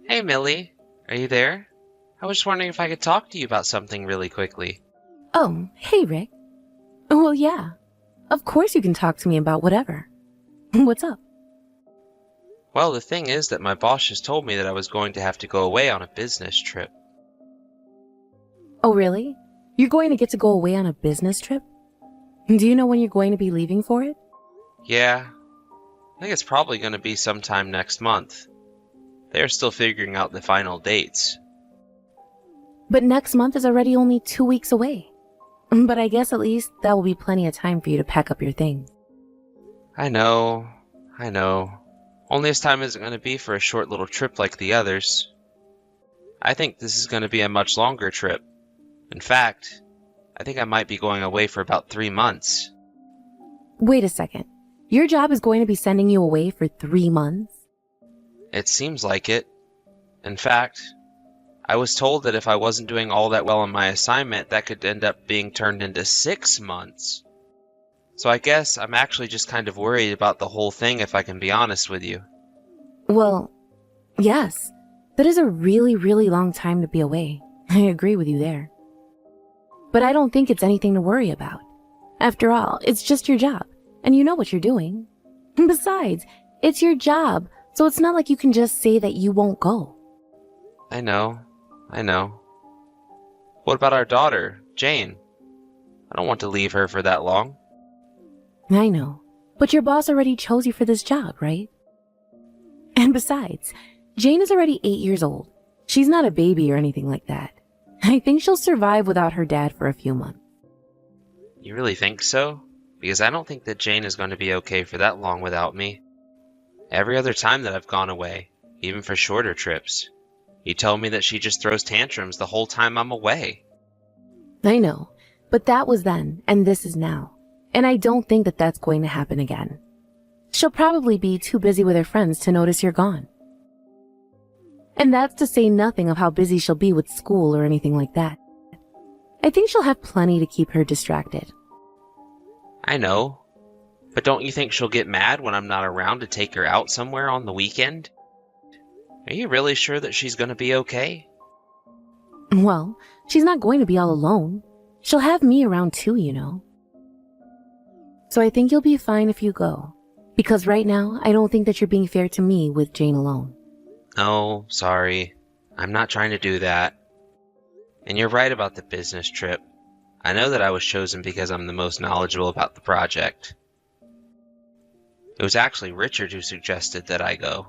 Hey, Millie. Are you there? I was just wondering if I could talk to you about something really quickly. Oh, hey, Rick. Well, yeah. Of course you can talk to me about whatever. What's up? Well, the thing is that my boss just told me that I was going to have to go away on a business trip. Oh, really? You're going to get to go away on a business trip? Do you know when you're going to be leaving for it? Yeah, I think it's probably going to be sometime next month. They're still figuring out the final dates. But next month is already only 2 weeks away. But I guess at least that will be plenty of time for you to pack up your things. I know. Only this time isn't going to be for a short little trip like the others. I think this is going to be a much longer trip. In fact, I think I might be going away for about 3 months. Wait a second. Your job is going to be sending you away for 3 months? It seems like it. In fact, I was told that if I wasn't doing all that well on my assignment, that could end up being turned into 6 months. So I guess I'm actually just kind of worried about the whole thing, if I can be honest with you. Well, yes. That is a really, really long time to be away. I agree with you there. But I don't think it's anything to worry about. After all, it's just your job, and you know what you're doing. Besides, it's your job, so it's not like you can just say that you won't go. I know. What about our daughter, Jane? I don't want to leave her for that long. I know, but your boss already chose you for this job, right? And besides, Jane is already 8 years old. She's not a baby or anything like that. I think she'll survive without her dad for a few months. You really think so? Because I don't think that Jane is going to be okay for that long without me. Every other time that I've gone away, even for shorter trips, you tell me that she just throws tantrums the whole time I'm away. I know, but that was then, and this is now. And I don't think that that's going to happen again. She'll probably be too busy with her friends to notice you're gone. And that's to say nothing of how busy she'll be with school or anything like that. I think she'll have plenty to keep her distracted. I know, but don't you think she'll get mad when I'm not around to take her out somewhere on the weekend? Are you really sure that she's going to be okay? Well, she's not going to be all alone. She'll have me around too, you know. So I think you'll be fine if you go. Because right now, I don't think that you're being fair to me with Jane alone. Oh, sorry. I'm not trying to do that. And you're right about the business trip. I know that I was chosen because I'm the most knowledgeable about the project. It was actually Richard who suggested that I go.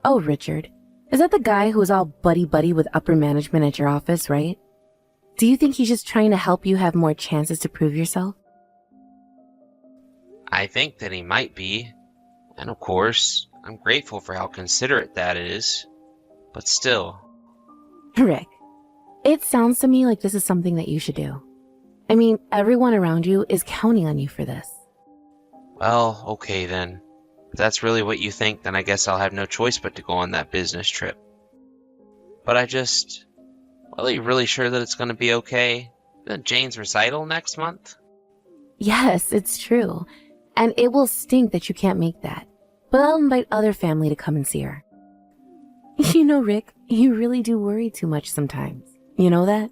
Oh, Richard. Is that the guy who was all buddy-buddy with upper management at your office, right? Do you think he's just trying to help you have more chances to prove yourself? I think that he might be. And of course, I'm grateful for how considerate that is. But still. Rick, it sounds to me like this is something that you should do. I mean, everyone around you is counting on you for this. Well, okay then. If that's really what you think, then I guess I'll have no choice but to go on that business trip. But well, are you really sure that it's going to be okay? Isn't Jane's recital next month? Yes, it's true. And it will stink that you can't make that. But I'll invite other family to come and see her. You know, Rick, you really do worry too much sometimes. You know that?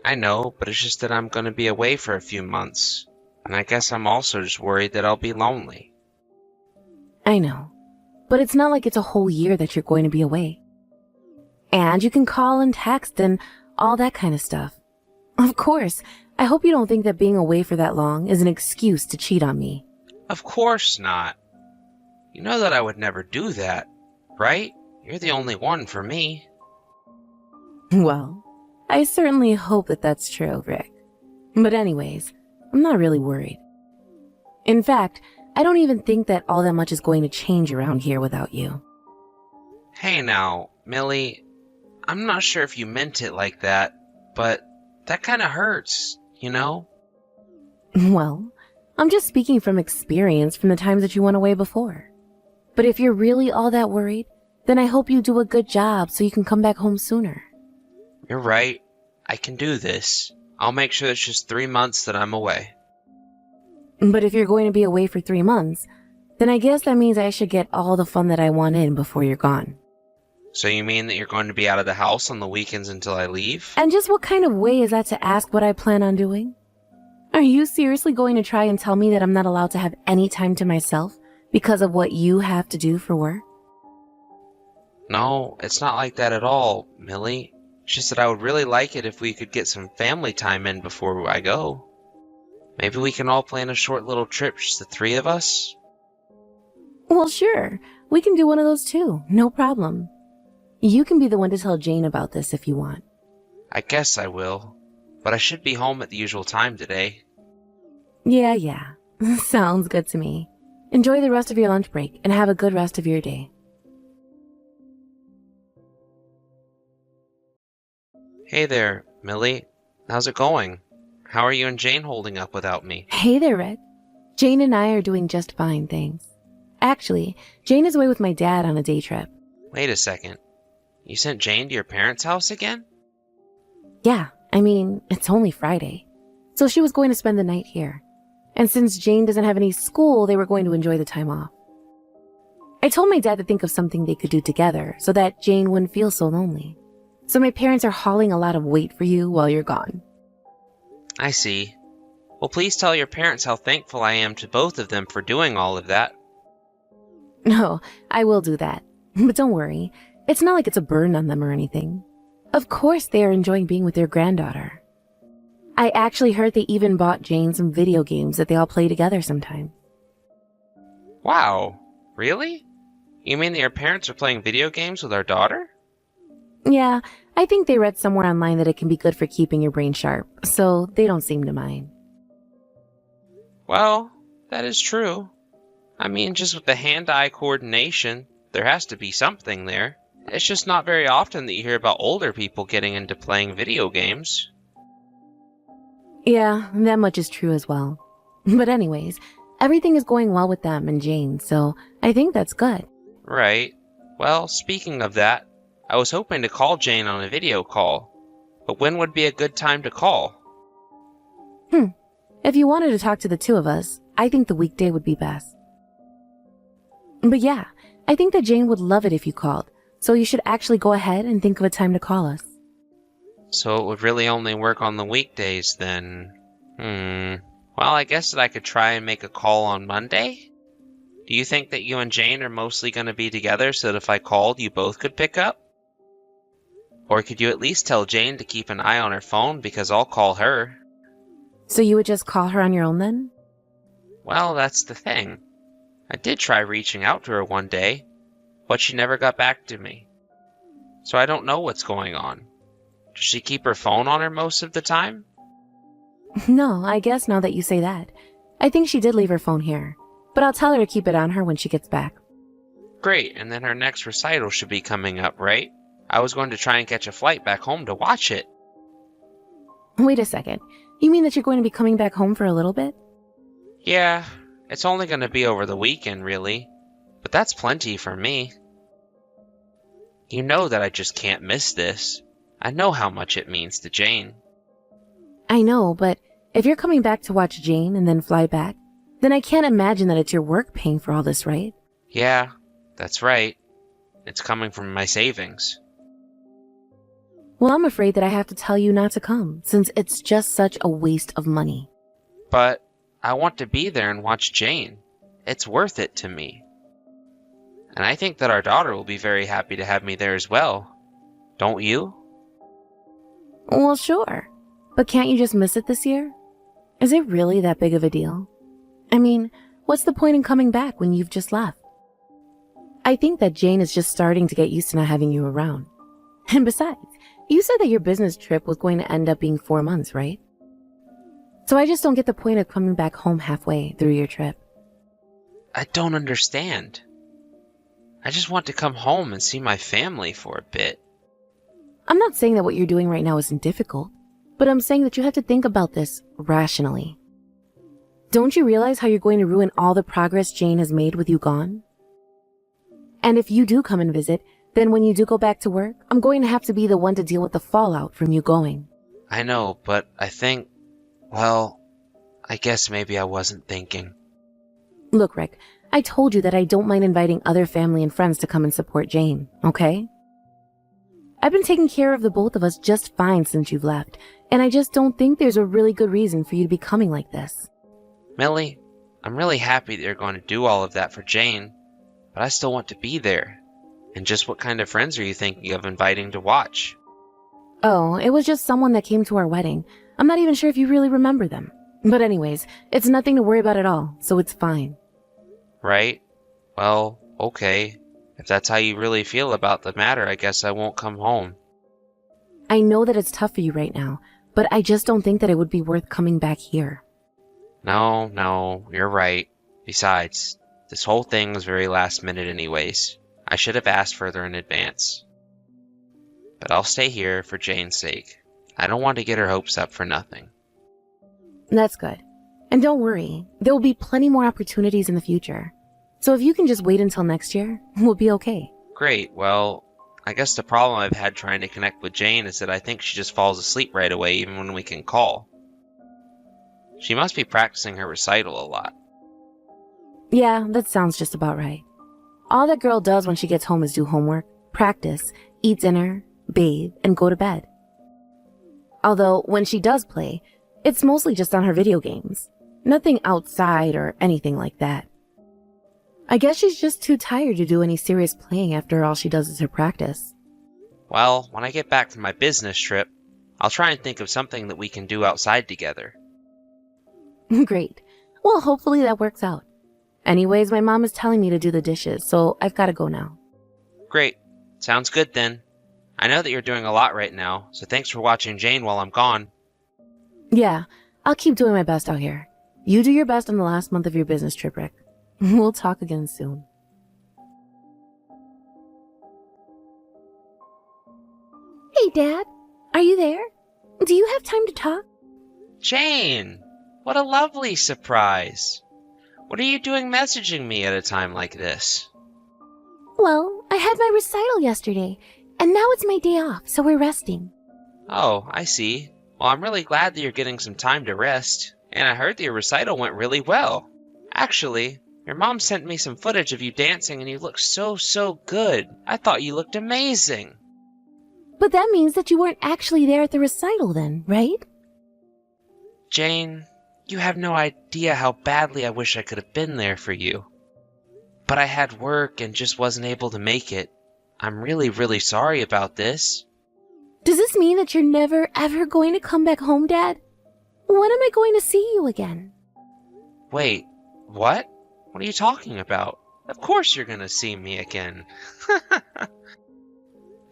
I know, but it's just that I'm going to be away for a few months. And I guess I'm also just worried that I'll be lonely. I know. But it's not like it's a whole year that you're going to be away. And you can call and text and all that kind of stuff. Of course, I hope you don't think that being away for that long is an excuse to cheat on me. Of course not. You know that I would never do that, right? You're the only one for me. Well, I certainly hope that that's true, Rick. But anyways, I'm not really worried. In fact, I don't even think that all that much is going to change around here without you. Hey now, Millie, I'm not sure if you meant it like that, but that kind of hurts, you know? Well, I'm just speaking from experience from the times that you went away before. But if you're really all that worried, then I hope you do a good job so you can come back home sooner. You're right. I can do this. I'll make sure it's just 3 months that I'm away. But if you're going to be away for 3 months, then I guess that means I should get all the fun that I want in before you're gone. So you mean that you're going to be out of the house on the weekends until I leave? And just what kind of way is that to ask what I plan on doing? Are you seriously going to try and tell me that I'm not allowed to have any time to myself because of what you have to do for work? No, it's not like that at all, Millie. It's just that I would really like it if we could get some family time in before I go. Maybe we can all plan a short little trip, just the three of us? Well, sure. We can do one of those too. No problem. You can be the one to tell Jane about this if you want. I guess I will. But I should be home at the usual time today. Yeah. Sounds good to me. Enjoy the rest of your lunch break and have a good rest of your day. Hey there, Millie. How's it going? How are you and Jane holding up without me? Hey there, Rick. Jane and I are doing just fine, thanks. Actually, Jane is away with my dad on a day trip. Wait a second. You sent Jane to your parents' house again? Yeah, I mean, it's only Friday. So she was going to spend the night here. And since Jane doesn't have any school, they were going to enjoy the time off. I told my dad to think of something they could do together so that Jane wouldn't feel so lonely. So my parents are hauling a lot of weight for you while you're gone. I see. Well, please tell your parents how thankful I am to both of them for doing all of that. No, I will do that. But don't worry, it's not like it's a burden on them or anything. Of course they are enjoying being with their granddaughter. I actually heard they even bought Jane some video games that they all play together sometime. Wow, really? You mean that your parents are playing video games with our daughter? Yeah, I think they read somewhere online that it can be good for keeping your brain sharp, so they don't seem to mind. Well, that is true. I mean, just with the hand-eye coordination, there has to be something there. It's just not very often that you hear about older people getting into playing video games. Yeah, that much is true as well. But anyways, everything is going well with them and Jane, so I think that's good. Right. Well, speaking of that, I was hoping to call Jane on a video call. But when would be a good time to call? If you wanted to talk to the two of us, I think the weekday would be best. But yeah, I think that Jane would love it if you called, so you should actually go ahead and think of a time to call us. So it would really only work on the weekdays then. Well, I guess that I could try and make a call on Monday? Do you think that you and Jane are mostly going to be together so that if I called, you both could pick up? Or could you at least tell Jane to keep an eye on her phone because I'll call her? So you would just call her on your own then? Well, that's the thing. I did try reaching out to her one day, but she never got back to me. So I don't know what's going on. Does she keep her phone on her most of the time? No, I guess now that you say that. I think she did leave her phone here, but I'll tell her to keep it on her when she gets back. Great, and then her next recital should be coming up, right? I was going to try and catch a flight back home to watch it. Wait a second. You mean that you're going to be coming back home for a little bit? Yeah, it's only going to be over the weekend, really. But that's plenty for me. You know that I just can't miss this. I know how much it means to Jane. I know, but if you're coming back to watch Jane and then fly back, then I can't imagine that it's your work paying for all this, right? Yeah, that's right. It's coming from my savings. Well, I'm afraid that I have to tell you not to come, since it's just such a waste of money. But I want to be there and watch Jane. It's worth it to me. And I think that our daughter will be very happy to have me there as well. Don't you? Well, sure. But can't you just miss it this year? Is it really that big of a deal? I mean, what's the point in coming back when you've just left? I think that Jane is just starting to get used to not having you around. And besides, you said that your business trip was going to end up being 4 months, right? So I just don't get the point of coming back home halfway through your trip. I don't understand. I just want to come home and see my family for a bit. I'm not saying that what you're doing right now isn't difficult, but I'm saying that you have to think about this rationally. Don't you realize how you're going to ruin all the progress Jane has made with you gone? And if you do come and visit, then when you do go back to work, I'm going to have to be the one to deal with the fallout from you going. I know, but I think, well, I guess maybe I wasn't thinking. Look, Rick, I told you that I don't mind inviting other family and friends to come and support Jane, okay? I've been taking care of the both of us just fine since you've left, and I just don't think there's a really good reason for you to be coming like this. Millie, I'm really happy that you're going to do all of that for Jane, but I still want to be there. And just what kind of friends are you thinking of inviting to watch? Oh, it was just someone that came to our wedding. I'm not even sure if you really remember them. But anyways, it's nothing to worry about at all, so it's fine. Right? Well, okay. If that's how you really feel about the matter, I guess I won't come home. I know that it's tough for you right now, but I just don't think that it would be worth coming back here. No, you're right. Besides, this whole thing was very last minute anyways. I should have asked further in advance. But I'll stay here for Jane's sake. I don't want to get her hopes up for nothing. That's good. And don't worry, there will be plenty more opportunities in the future. So if you can just wait until next year, we'll be okay. Great, well, I guess the problem I've had trying to connect with Jane is that I think she just falls asleep right away even when we can call. She must be practicing her recital a lot. Yeah, that sounds just about right. All that girl does when she gets home is do homework, practice, eat dinner, bathe, and go to bed. Although, when she does play, it's mostly just on her video games. Nothing outside or anything like that. I guess she's just too tired to do any serious playing after all she does is her practice. Well, when I get back from my business trip, I'll try and think of something that we can do outside together. Great. Well, hopefully that works out. Anyways, my mom is telling me to do the dishes, so I've got to go now. Great. Sounds good then. I know that you're doing a lot right now, so thanks for watching Jane while I'm gone. Yeah, I'll keep doing my best out here. You do your best on the last month of your business trip, Rick. We'll talk again soon. Hey, Dad. Are you there? Do you have time to talk? Jane! What a lovely surprise! What are you doing messaging me at a time like this? Well, I had my recital yesterday, and now it's my day off, so we're resting. Oh, I see. Well, I'm really glad that you're getting some time to rest, and I heard that your recital went really well. Actually, your mom sent me some footage of you dancing and you look so good. I thought you looked amazing. But that means that you weren't actually there at the recital then, right? Jane, you have no idea how badly I wish I could have been there for you. But I had work and just wasn't able to make it. I'm really sorry about this. Does this mean that you're never ever going to come back home, Dad? When am I going to see you again? Wait, what? What are you talking about? Of course you're gonna see me again.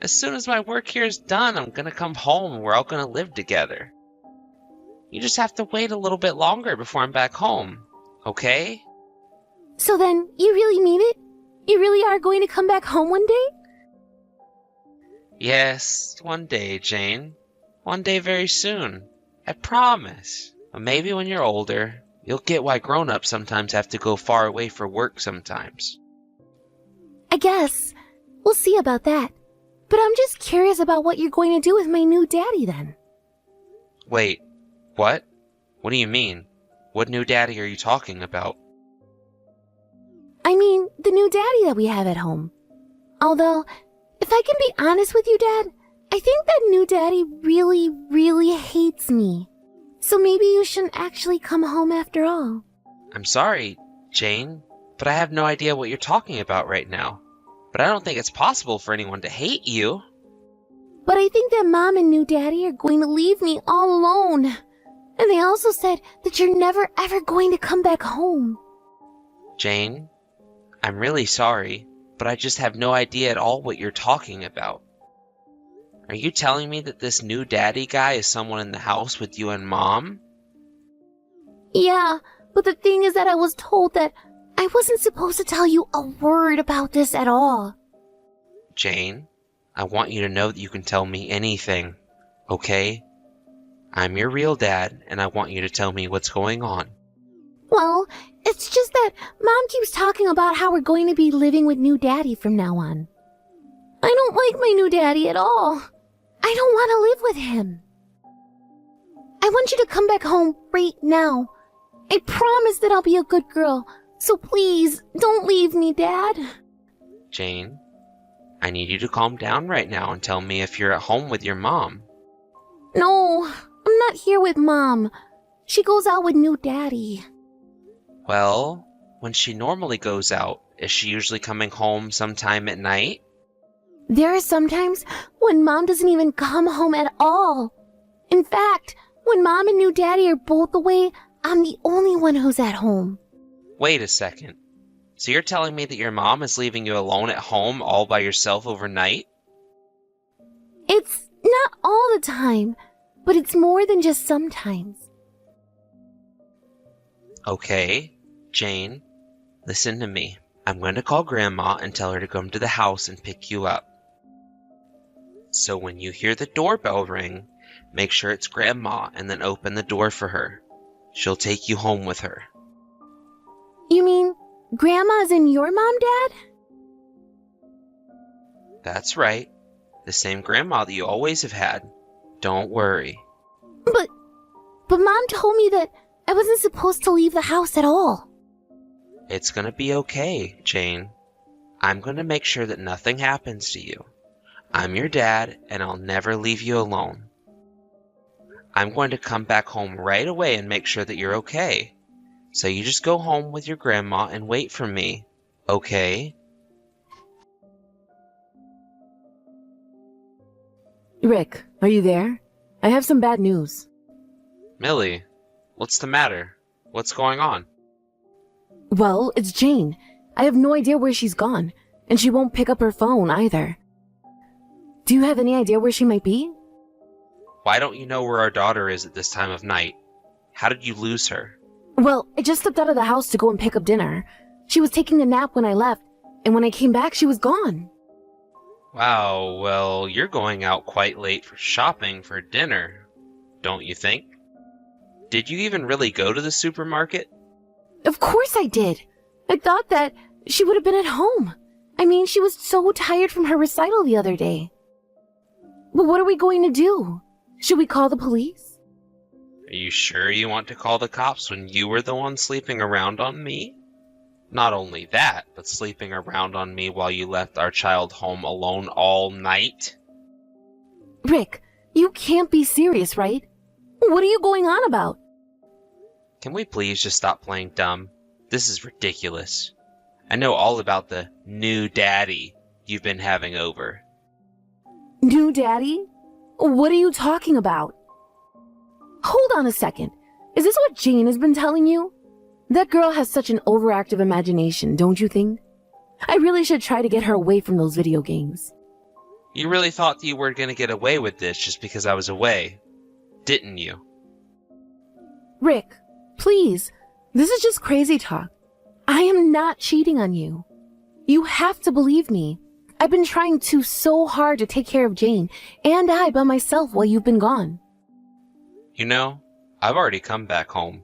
As soon as my work here is done, I'm gonna come home and we're all gonna live together. You just have to wait a little bit longer before I'm back home, okay? So then, you really mean it? You really are going to come back home one day? Yes, one day, Jane. One day very soon. I promise. But maybe when you're older, you'll get why grown-ups sometimes have to go far away for work sometimes. I guess. We'll see about that. But I'm just curious about what you're going to do with my new daddy then. Wait, what? What do you mean? What new daddy are you talking about? I mean, the new daddy that we have at home. Although, if I can be honest with you, Dad, I think that new daddy really hates me. So maybe you shouldn't actually come home after all. I'm sorry, Jane, but I have no idea what you're talking about right now. But I don't think it's possible for anyone to hate you. But I think that Mom and new daddy are going to leave me all alone. And they also said that you're never ever going to come back home. Jane, I'm really sorry, but I just have no idea at all what you're talking about. Are you telling me that this new daddy guy is someone in the house with you and Mom? Yeah, but the thing is that I was told that I wasn't supposed to tell you a word about this at all. Jane, I want you to know that you can tell me anything, okay? I'm your real dad, and I want you to tell me what's going on. Well, it's just that Mom keeps talking about how we're going to be living with new daddy from now on. I don't like my new daddy at all. I don't want to live with him. I want you to come back home right now. I promise that I'll be a good girl. So please, don't leave me, Dad. Jane, I need you to calm down right now and tell me if you're at home with your mom. No, I'm not here with Mom. She goes out with new Daddy. Well, when she normally goes out, is she usually coming home sometime at night? There are sometimes when Mom doesn't even come home at all. In fact, when Mom and new Daddy are both away, I'm the only one who's at home. Wait a second. So you're telling me that your mom is leaving you alone at home all by yourself overnight? It's not all the time, but it's more than just sometimes. Okay, Jane, listen to me. I'm going to call Grandma and tell her to come to the house and pick you up. So when you hear the doorbell ring, make sure it's Grandma and then open the door for her. She'll take you home with her. You mean Grandma's in your mom, Dad? That's right. The same grandma that you always have had. Don't worry. But Mom told me that I wasn't supposed to leave the house at all. It's gonna be okay, Jane. I'm gonna make sure that nothing happens to you. I'm your dad, and I'll never leave you alone. I'm going to come back home right away and make sure that you're okay. So you just go home with your grandma and wait for me, okay? Rick, are you there? I have some bad news. Millie, what's the matter? What's going on? Well, it's Jane. I have no idea where she's gone, and she won't pick up her phone either. Do you have any idea where she might be? Why don't you know where our daughter is at this time of night? How did you lose her? Well, I just stepped out of the house to go and pick up dinner. She was taking a nap when I left, and when I came back, she was gone. Wow, well, you're going out quite late for shopping for dinner, don't you think? Did you even really go to the supermarket? Of course I did. I thought that she would have been at home. I mean, she was so tired from her recital the other day. But what are we going to do? Should we call the police? Are you sure you want to call the cops when you were the one sleeping around on me? Not only that, but sleeping around on me while you left our child home alone all night? Rick, you can't be serious, right? What are you going on about? Can we please just stop playing dumb? This is ridiculous. I know all about the new daddy you've been having over. New Daddy? What are you talking about? Hold on a second. Is this what Jane has been telling you? That girl has such an overactive imagination, don't you think? I really should try to get her away from those video games. You really thought that you were going to get away with this just because I was away, didn't you? Rick, please. This is just crazy talk. I am not cheating on you. You have to believe me. I've been trying so hard to take care of Jane and I by myself while you've been gone. You know, I've already come back home.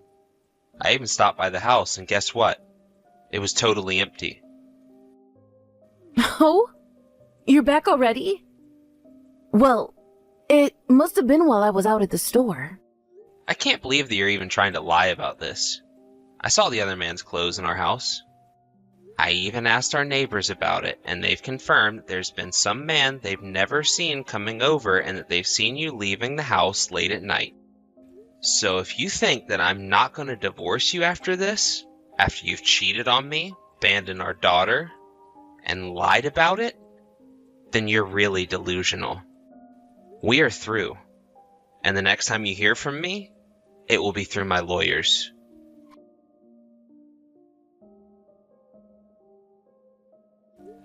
I even stopped by the house, and guess what? It was totally empty. Oh? You're back already? Well, it must have been while I was out at the store. I can't believe that you're even trying to lie about this. I saw the other man's clothes in our house. I even asked our neighbors about it, and they've confirmed that there's been some man they've never seen coming over and that they've seen you leaving the house late at night. So if you think that I'm not going to divorce you after this, after you've cheated on me, abandoned our daughter, and lied about it, then you're really delusional. We are through, and the next time you hear from me, it will be through my lawyers.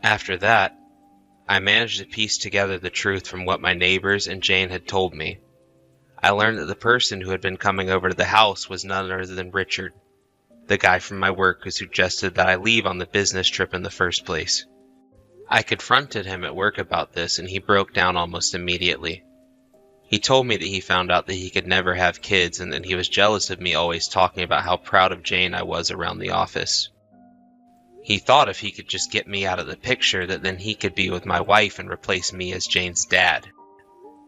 After that, I managed to piece together the truth from what my neighbors and Jane had told me. I learned that the person who had been coming over to the house was none other than Richard, the guy from my work who suggested that I leave on the business trip in the first place. I confronted him at work about this, and he broke down almost immediately. He told me that he found out that he could never have kids and that he was jealous of me always talking about how proud of Jane I was around the office. He thought if he could just get me out of the picture that then he could be with my wife and replace me as Jane's dad.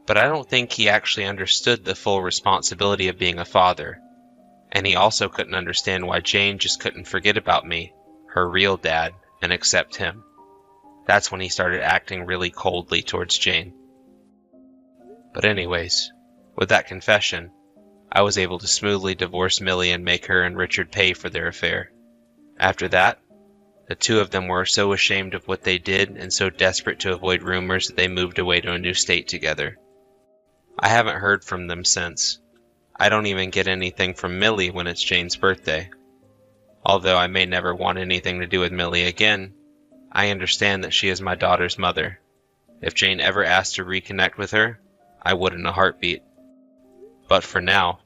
But I don't think he actually understood the full responsibility of being a father, and he also couldn't understand why Jane just couldn't forget about me, her real dad, and accept him. That's when he started acting really coldly towards Jane. But anyways, with that confession, I was able to smoothly divorce Millie and make her and Richard pay for their affair. After that, the two of them were so ashamed of what they did and so desperate to avoid rumors that they moved away to a new state together. I haven't heard from them since. I don't even get anything from Millie when it's Jane's birthday. Although I may never want anything to do with Millie again, I understand that she is my daughter's mother. If Jane ever asked to reconnect with her, I would in a heartbeat. But for now,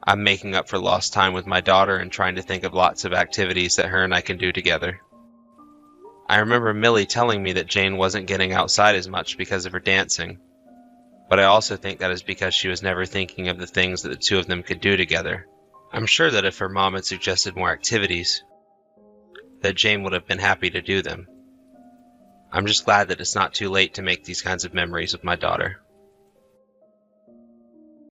I'm making up for lost time with my daughter and trying to think of lots of activities that her and I can do together. I remember Millie telling me that Jane wasn't getting outside as much because of her dancing, but I also think that is because she was never thinking of the things that the two of them could do together. I'm sure that if her mom had suggested more activities, that Jane would have been happy to do them. I'm just glad that it's not too late to make these kinds of memories with my daughter.